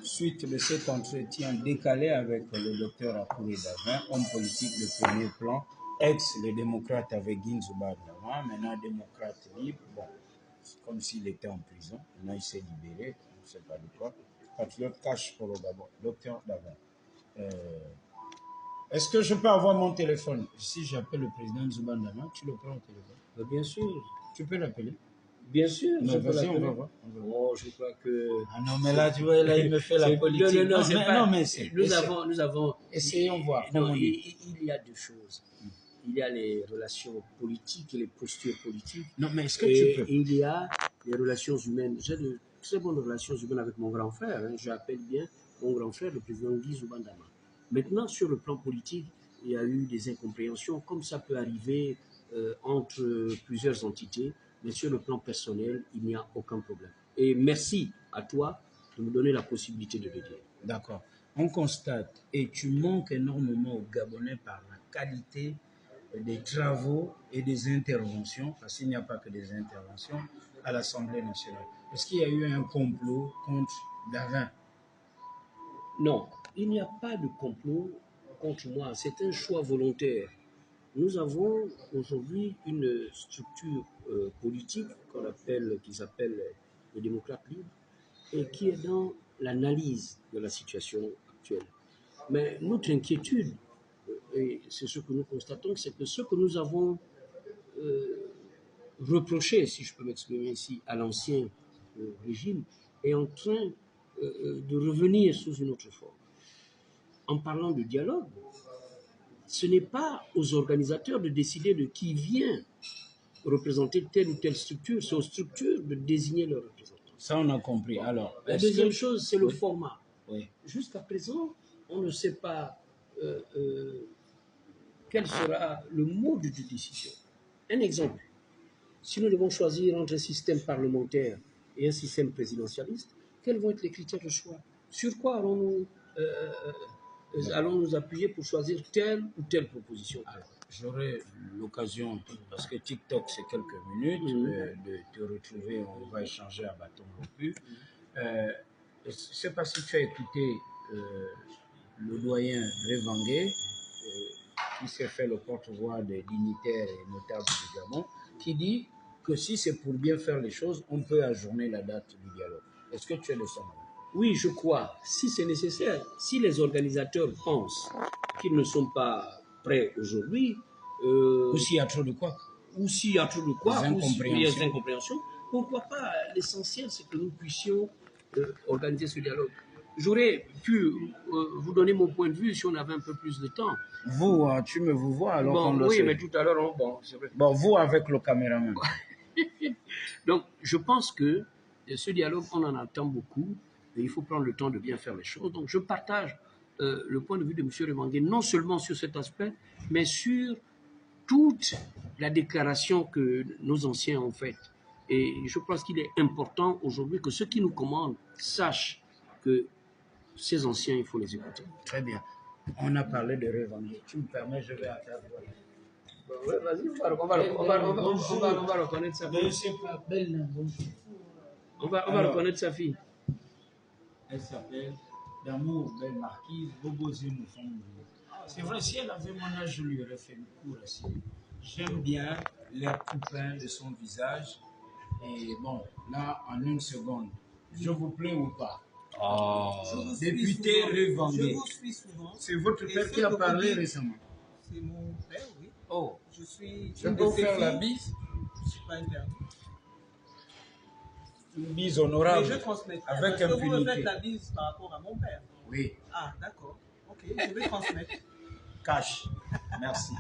suite de cet entretien décalé avec le docteur Akouré Davin, homme politique de premier plan, le démocrate avec Guinzouba Davin, maintenant démocrate libre, bon, c'est comme s'il était en prison, maintenant il s'est libéré, on ne sait pas de quoi. Patriote cache pour le Gabon, docteur Davin. Est-ce que je peux avoir mon téléphone? Si j'appelle le président Zouba Davin, tu le prends au téléphone? Bien sûr. Tu peux l'appeler? Bien sûr, je peux l'appeler. On va voir. Oh, je crois que... Ah non, mais là, tu vois, là, il me fait la politique. Non, c'est pas... Non, mais nous avons... Essayons de voir. Non, il y a deux choses. Il y a les relations politiques et les postures politiques. Non, mais est-ce que tu peux? Et il y a les relations humaines. J'ai de très bonnes relations humaines avec mon grand frère. Hein. J'appelle bien mon grand frère, le président Guy Zoubandama. Maintenant, sur le plan politique, il y a eu des incompréhensions, comme ça peut arriver entre plusieurs entités. Mais sur le plan personnel, il n'y a aucun problème. Et merci à toi de me donner la possibilité de le dire. D'accord. On constate, et tu manques énormément aux Gabonais par la qualité des travaux et des interventions, parce qu'il n'y a pas que des interventions, à l'Assemblée nationale. Est-ce qu'il y a eu un complot contre Davin? Non, il n'y a pas de complot contre moi. C'est un choix volontaire. Nous avons aujourd'hui une structure politique qui s'appelle le démocrate libre et qui est dans l'analyse de la situation actuelle. Mais notre inquiétude, et c'est ce que nous constatons, c'est que ce que nous avons reproché, si je peux m'exprimer ici, à l'ancien régime, est en train de revenir sous une autre forme. En parlant de dialogue, ce n'est pas aux organisateurs de décider de qui vient représenter telle ou telle structure, c'est aux structures de désigner leurs représentants. Ça, on a compris. Alors, la deuxième chose, c'est le format. Oui. Jusqu'à présent, on ne sait pas quel sera le mode de décision. Un exemple, si nous devons choisir entre un système parlementaire et un système présidentialiste, quels vont être les critères de choix? Sur quoi allons nous appuyer pour choisir telle ou telle proposition? Alors, j'aurai l'occasion, parce que TikTok c'est quelques minutes, de te retrouver, on va échanger à bâton rompu. Je ne sais pas si tu as écouté le doyen Révangué, qui s'est fait le porte-voix des dignitaires et notables du Gabon, qui dit que si c'est pour bien faire les choses, on peut ajourner la date du dialogue. Est-ce que tu es de son avis? Oui, je crois, si c'est nécessaire, si les organisateurs pensent qu'ils ne sont pas prêts aujourd'hui, ou s'il y a trop de quoi, ou s'il y a trop de quoi, ou s'il y a des incompréhensions, pourquoi pas? L'essentiel, c'est que nous puissions organiser ce dialogue. J'aurais pu vous donner mon point de vue si on avait un peu plus de temps. Vous, tu me vous vois alors qu'on le oui, sait. mais tout à l'heure, c'est vrai. Bon, vous avec le caméraman. Donc, je pense que ce dialogue, on en attend beaucoup. Et il faut prendre le temps de bien faire les choses. Donc, je partage le point de vue de M. Remangué, non seulement sur cet aspect, mais sur toute la déclaration que nos anciens ont faite. Et je pense qu'il est important aujourd'hui que ceux qui nous commandent sachent que ces anciens, il faut les écouter. Très bien. On a parlé de Remangué. Tu me permets, je vais à ta voix. Ouais, vas-y, on va reconnaître sa fille. On va reconnaître sa fille. Elle s'appelle D'amour, belle marquise, Bobo Zemou. C'est vrai, si elle avait mon âge, je lui aurais fait le cours aussi. J'aime bien les coupins de son visage. Et bon, là, en une seconde, je vous plais ou pas? Député Revangué. Je vous suis souvent. C'est votre père qui a parlé récemment? C'est mon père, oui. Oh. Je peux faire la bise? Je ne suis pas interdit. Une bise honorable. Mais je transmets. Avec impunité. Vous me impunité. faites la bise par rapport à mon père. Oui. Ah, d'accord. Ok, je vais transmettre. Cash. Merci.